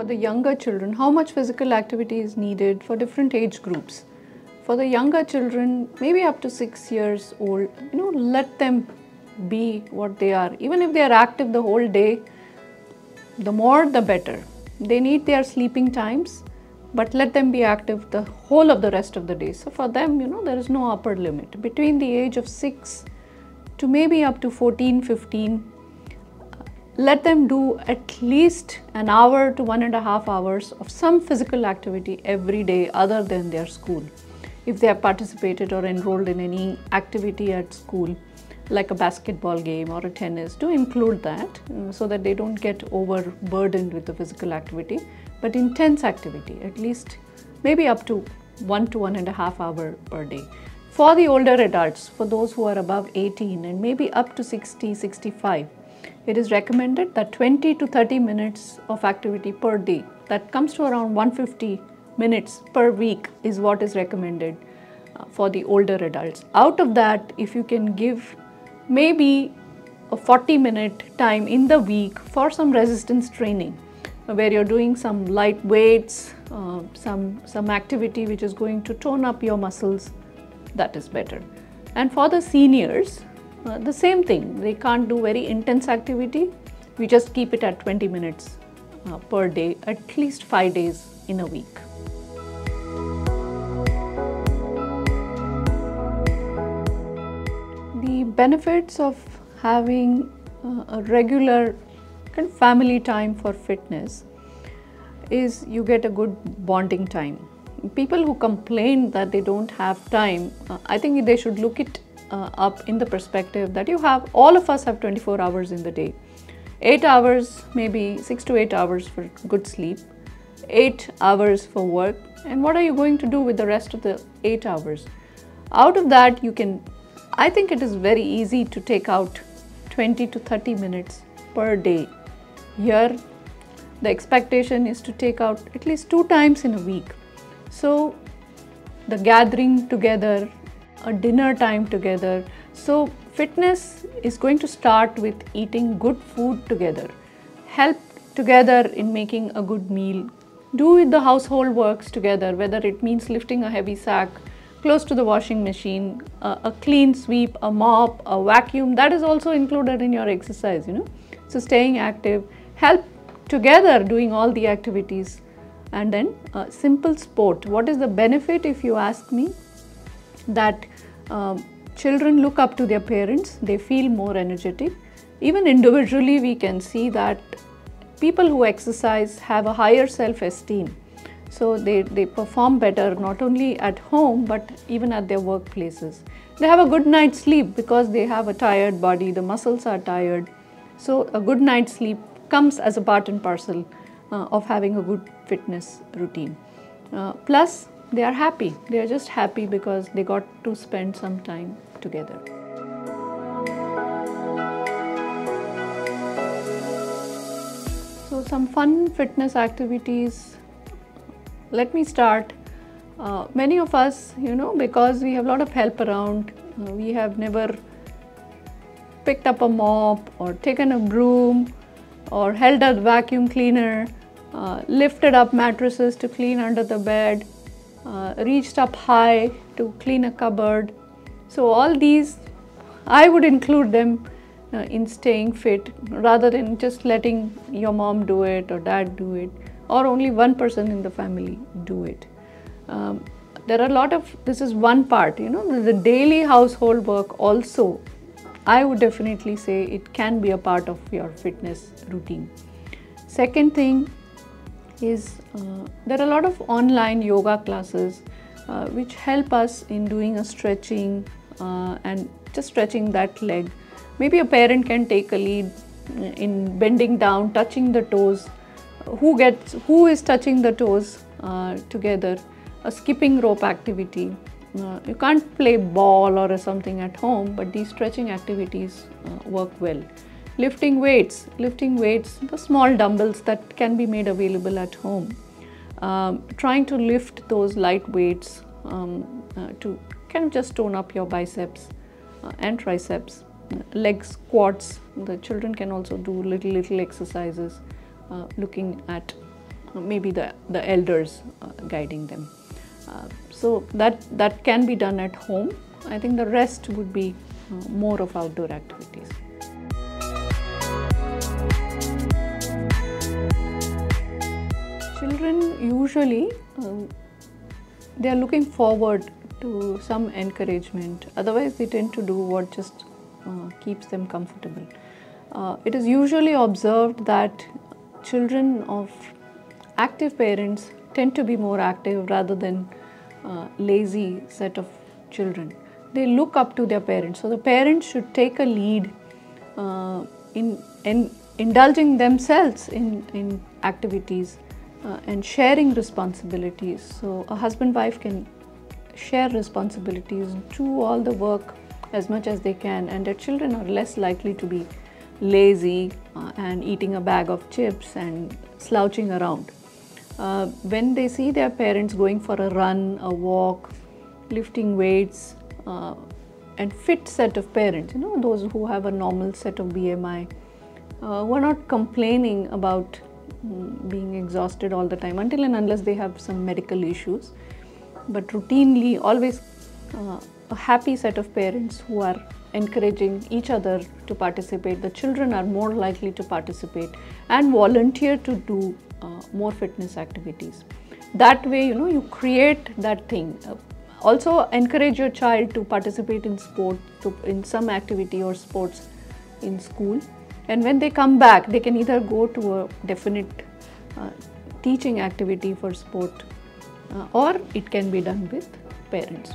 for the younger children, how much physical activity is needed for different age groups. For the younger children, maybe up to 6 years old, let them be what they are. Even if they are active the whole day, the more the better. They need their sleeping times, but let them be active the whole of the rest of the day. So for them, there is no upper limit. Between the age of 6 to maybe up to 14, 15, let them do at least an hour to 1.5 hours of some physical activity every day other than their school. If they have participated or enrolled in any activity at school, like a basketball game or a tennis, do include that so that they don't get overburdened with the physical activity, but intense activity, at least maybe up to 1 to 1.5 hours per day. For the older adults, for those who are above 18 and maybe up to 60, 65, it is recommended that 20 to 30 minutes of activity per day, that comes to around 150 minutes per week, is what is recommended for the older adults. Out of that, if you can give maybe a 40-minute time in the week for some resistance training, where you're doing some light weights, some activity which is going to tone up your muscles, that is better. And for the seniors, the same thing. They can't do very intense activity. We just keep it at 20 minutes per day, at least 5 days in a week. The benefits of having a regular kind of family time for fitness is you get a good bonding time. People who complain that they don't have time, I think they should look it up in the perspective that all of us have 24 hours in the day. 8 hours, maybe 6 to 8 hours for good sleep, 8 hours for work, and what are you going to do with the rest of the 8 hours? Out of that, I think it is very easy to take out 20 to 30 minutes per day. Here, the expectation is to take out at least 2 times in a week. So, the gathering together, a dinner time together. So, fitness is going to start with eating good food together. Help together in making a good meal. Do the household works together, whether it means lifting a heavy sack close to the washing machine, a clean sweep, a mop, a vacuum. That is also included in your exercise, So, staying active, help together doing all the activities. And then simple sport. What is the benefit, if you ask me? That children look up to their parents, they feel more energetic. Even individually, we can see that people who exercise have a higher self-esteem. So they perform better not only at home but even at their workplaces. They have a good night's sleep because they have a tired body, the muscles are tired. So a good night's sleep comes as a part and parcel of having a good fitness routine. Plus, they are happy. They are just happy because they got to spend some time together. So some fun fitness activities. Let me start. Many of us, because we have a lot of help around, we have never picked up a mop or taken a broom or held a vacuum cleaner, lifted up mattresses to clean under the bed, reached up high to clean a cupboard. So all these, I would include them in staying fit rather than just letting your mom do it or dad do it or only one person in the family do it. There are a lot of, this is one part, the daily household work also, I would definitely say it can be a part of your fitness routine. Second thing is there are a lot of online yoga classes which help us in doing a stretching and just stretching that leg. Maybe a parent can take a lead in bending down, touching the toes. Who is touching the toes together? A skipping rope activity. You can't play ball or something at home, but these stretching activities work well. Lifting weights, the small dumbbells that can be made available at home. Trying to lift those light weights to kind of just tone up your biceps and triceps. Leg squats, the children can also do little exercises looking at maybe the elders guiding them. So that can be done at home. I think the rest would be more of outdoor activities. Children usually they are looking forward to some encouragement. Otherwise, they tend to do what just keeps them comfortable. It is usually observed that children of active parents tend to be more active rather than lazy set of children. They look up to their parents. So the parents should take a lead in indulging themselves in activities and sharing responsibilities. So a husband-wife can share responsibilities, do all the work as much as they can, and their children are less likely to be lazy and eating a bag of chips and slouching around. When they see their parents going for a run, a walk, lifting weights, and fit set of parents, those who have a normal set of BMI, who are not complaining about being exhausted all the time until and unless they have some medical issues, but routinely always a happy set of parents who are encouraging each other to participate. The children are more likely to participate and volunteer to do more fitness activities. That way, you create that thing. Also encourage your child to participate in sport, in some activity or sports in school. And when they come back, they can either go to a definite teaching activity for sport or it can be done with parents.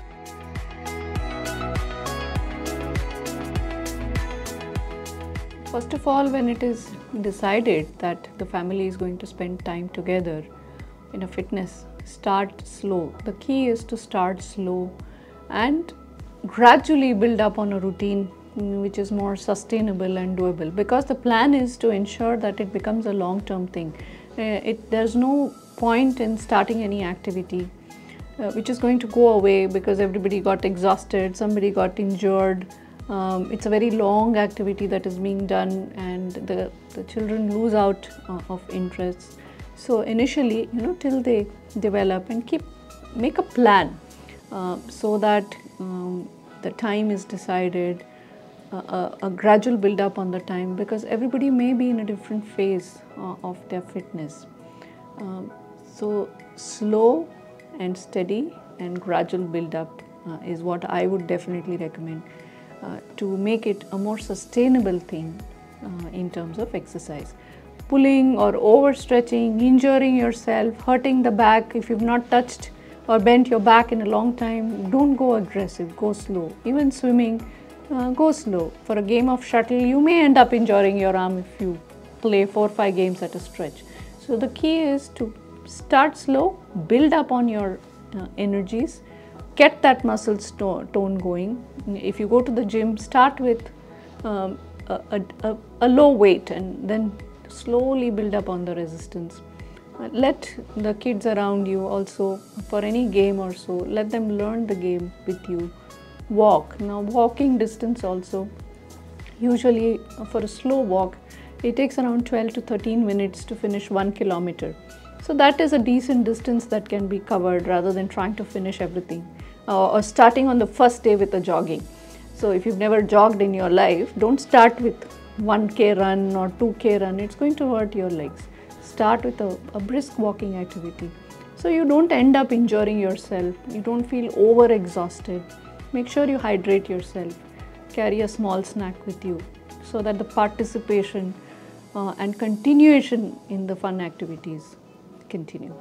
First of all, when it is decided that the family is going to spend time together in a fitness, start slow. The key is to start slow and gradually build up on a routine which is more sustainable and doable, because the plan is to ensure that it becomes a long-term thing. There's no point in starting any activity which is going to go away because everybody got exhausted, somebody got injured. It's a very long activity that is being done and the children lose out of interest. So initially, till they develop and make a plan so that the time is decided, a gradual build up on the time, because everybody may be in a different phase of their fitness. So slow and steady and gradual build up is what I would definitely recommend to make it a more sustainable thing in terms of exercise. Pulling or overstretching, injuring yourself, hurting the back if you've not touched or bent your back in a long time, don't go aggressive, go slow. Even swimming, go slow. For a game of shuttle, you may end up injuring your arm if you play 4 or 5 games at a stretch. So the key is to start slow, build up on your energies, get that muscle tone going. If you go to the gym, start with a low weight and then slowly build up on the resistance. Let the kids around you also, for any game or so, let them learn the game with you. Walk. Now walking distance also, usually for a slow walk, it takes around 12 to 13 minutes to finish 1 kilometer. So that is a decent distance that can be covered rather than trying to finish everything or starting on the first day with a jogging. So if you've never jogged in your life, don't start with 1K run or 2K run. It's going to hurt your legs. Start with a brisk walking activity. So you don't end up injuring yourself. You don't feel over exhausted. Make sure you hydrate yourself. Carry a small snack with you so that the participation and continuation in the fun activities continue.